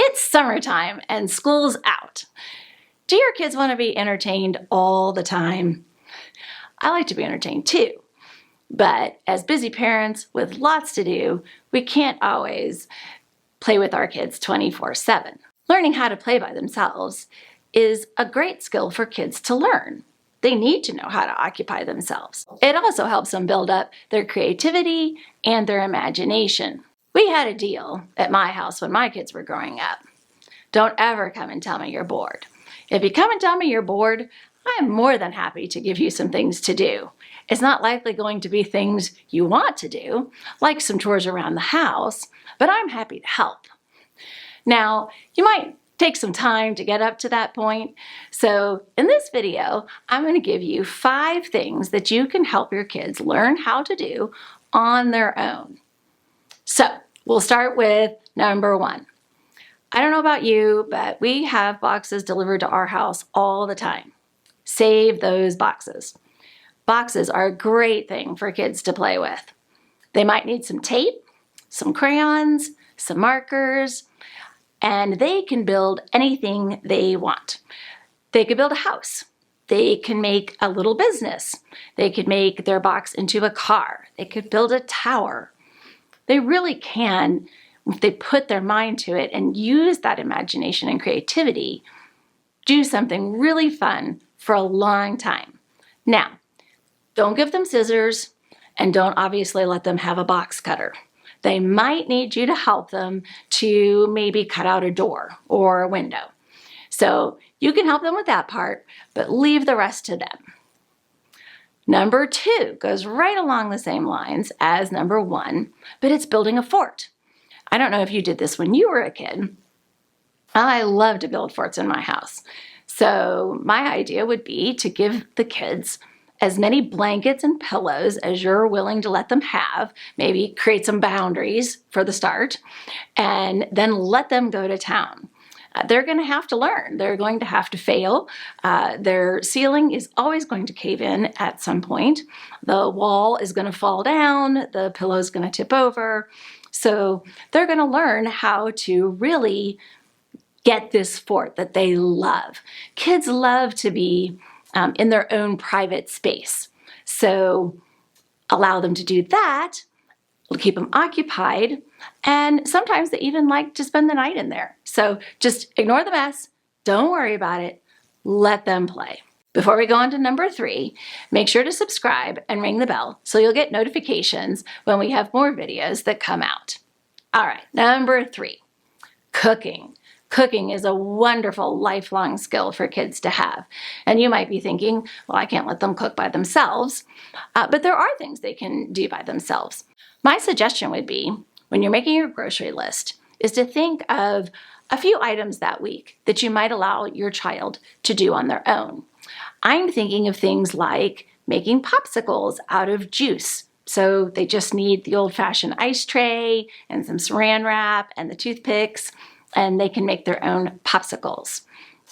It's summertime and school's out. Do your kids want to be entertained all the time? I like to be entertained too. But as busy parents with lots to do, we can't always play with our kids 24/7. Learning how to play by themselves is a great skill for kids to learn. They need to know how to occupy themselves. It also helps them build up their creativity and their imagination. We had a deal at my house when my kids were growing up. Don't ever come and tell me you're bored. If you come and tell me you're bored, I'm more than happy to give you some things to do. It's not likely going to be things you want to do, like some chores around the house, but I'm happy to help. Now, you might take some time to get up to that point. So in this video, I'm going to give you 5 things that you can help your kids learn how to do on their own. So we'll start with number 1. I don't know about you, but we have boxes delivered to our house all the time. Save those boxes. Boxes are a great thing for kids to play with. They might need some tape, some crayons, some markers, and they can build anything they want. They could build a house. They can make a little business. They could make their box into a car. They could build a tower. They really can, if they put their mind to it and use that imagination and creativity, do something really fun for a long time. Now, don't give them scissors and don't obviously let them have a box cutter. They might need you to help them to maybe cut out a door or a window. So you can help them with that part, but leave the rest to them. Number 2 goes right along the same lines as number 1, but it's building a fort. I don't know if you did this when you were a kid. I love to build forts in my house. So my idea would be to give the kids as many blankets and pillows as you're willing to let them have, maybe create some boundaries for the start, and then let them go to town. They're going to have to learn. They're going to have to fail. Their ceiling is always going to cave in at some point. The wall is going to fall down. The pillow is going to tip over. So they're going to learn how to really get this fort that they love. Kids love to be in their own private space. So allow them to do that. Keep them occupied, and sometimes they even like to spend the night in there. So just ignore the mess, don't worry about it, let them play. Before we go on to number 3, make sure to subscribe and ring the bell so you'll get notifications when we have more videos that come out. All right, number 3, cooking. Cooking is a wonderful lifelong skill for kids to have. And you might be thinking, well, I can't let them cook by themselves. But there are things they can do by themselves. My suggestion would be, when you're making your grocery list, is to think of a few items that week that you might allow your child to do on their own. I'm thinking of things like making popsicles out of juice. So they just need the old-fashioned ice tray and some saran wrap and the toothpicks, and they can make their own popsicles.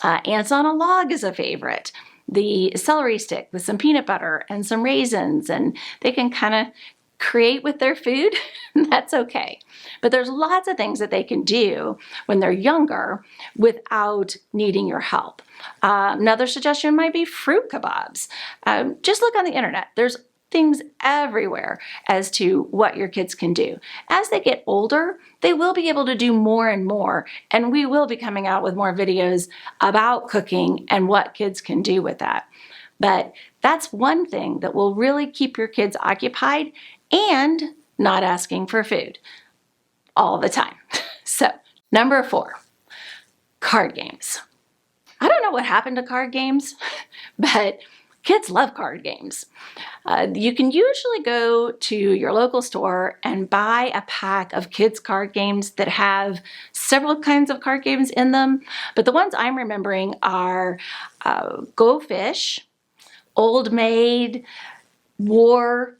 Ants on a log is a favorite. The celery stick with some peanut butter and some raisins, and they can kind of create with their food. That's okay. But there's lots of things that they can do when they're younger without needing your help. Another suggestion might be fruit kebabs. Just look on the internet. There's things everywhere as to what your kids can do. As they get older, they will be able to do more and more, and we will be coming out with more videos about cooking and what kids can do with that. But that's one thing that will really keep your kids occupied and not asking for food all the time. So, number 4, card games. I don't know what happened to card games, but kids love card games. You can usually go to your local store and buy a pack of kids' card games that have several kinds of card games in them. But the ones I'm remembering are Go Fish, Old Maid, War.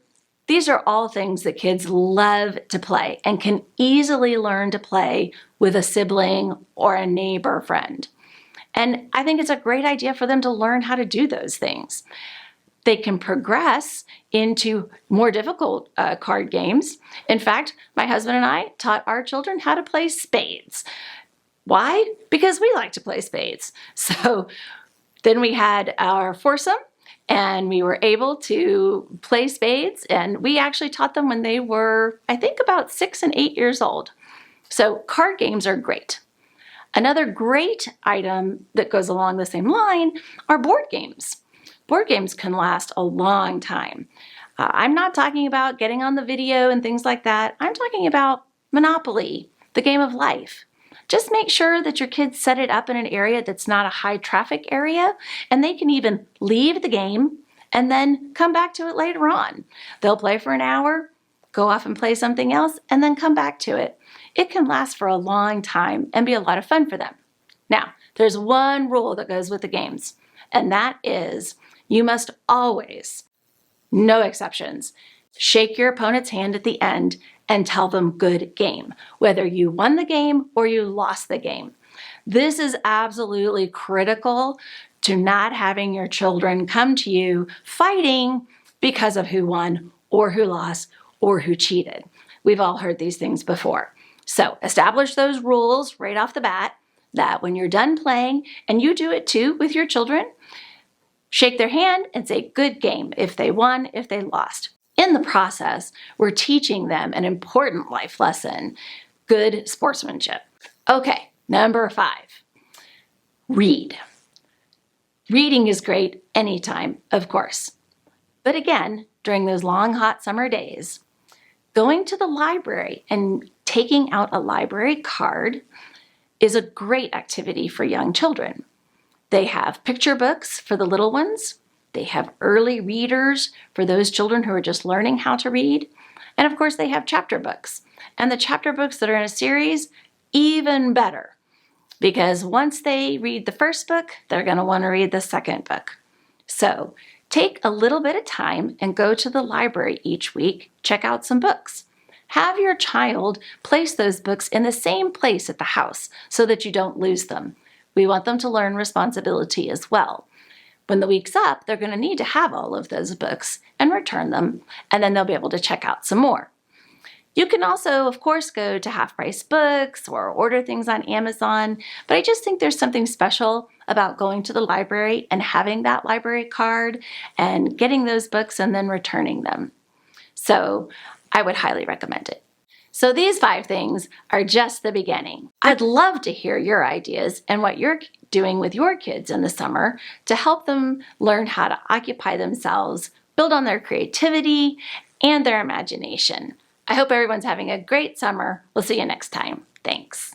These are all things that kids love to play and can easily learn to play with a sibling or a neighbor friend. And I think it's a great idea for them to learn how to do those things. They can progress into more difficult card games. In fact, my husband and I taught our children how to play spades. Why? Because we like to play spades. So then we had our foursome, and we were able to play spades, and we actually taught them when they were, I think, about 6 and 8 years old. So card games are great. Another great item that goes along the same line are board games. Board games can last a long time. I'm not talking about getting on the video and things like that. I'm talking about Monopoly, the game of life. Just make sure that your kids set it up in an area that's not a high traffic area, and they can even leave the game and then come back to it later on. They'll play for an hour, go off and play something else, and then come back to it. It can last for a long time and be a lot of fun for them. Now, there's one rule that goes with the games, and that is you must always, no exceptions, shake your opponent's hand at the end and tell them good game, whether you won the game or you lost the game. This is absolutely critical to not having your children come to you fighting because of who won or who lost or who cheated. We've all heard these things before. So establish those rules right off the bat that when you're done playing, and you do it too with your children, shake their hand and say good game if they won, if they lost. In the process, we're teaching them an important life lesson, good sportsmanship. Okay, number 5, read. Reading is great anytime, of course. But again, during those long, hot summer days, going to the library and taking out a library card is a great activity for young children. They have picture books for the little ones. They have early readers for those children who are just learning how to read. And of course, they have chapter books. And the chapter books that are in a series, even better. Because once they read the first book, they're going to want to read the second book. So take a little bit of time and go to the library each week, check out some books. Have your child place those books in the same place at the house so that you don't lose them. We want them to learn responsibility as well. When the week's up, they're going to need to have all of those books and return them, and then they'll be able to check out some more. You can also, of course, go to Half Price Books or order things on Amazon, but I just think there's something special about going to the library and having that library card and getting those books and then returning them. So I would highly recommend it. So these 5 things are just the beginning. I'd love to hear your ideas and what you're doing with your kids in the summer to help them learn how to occupy themselves, build on their creativity and their imagination. I hope everyone's having a great summer. We'll see you next time. Thanks.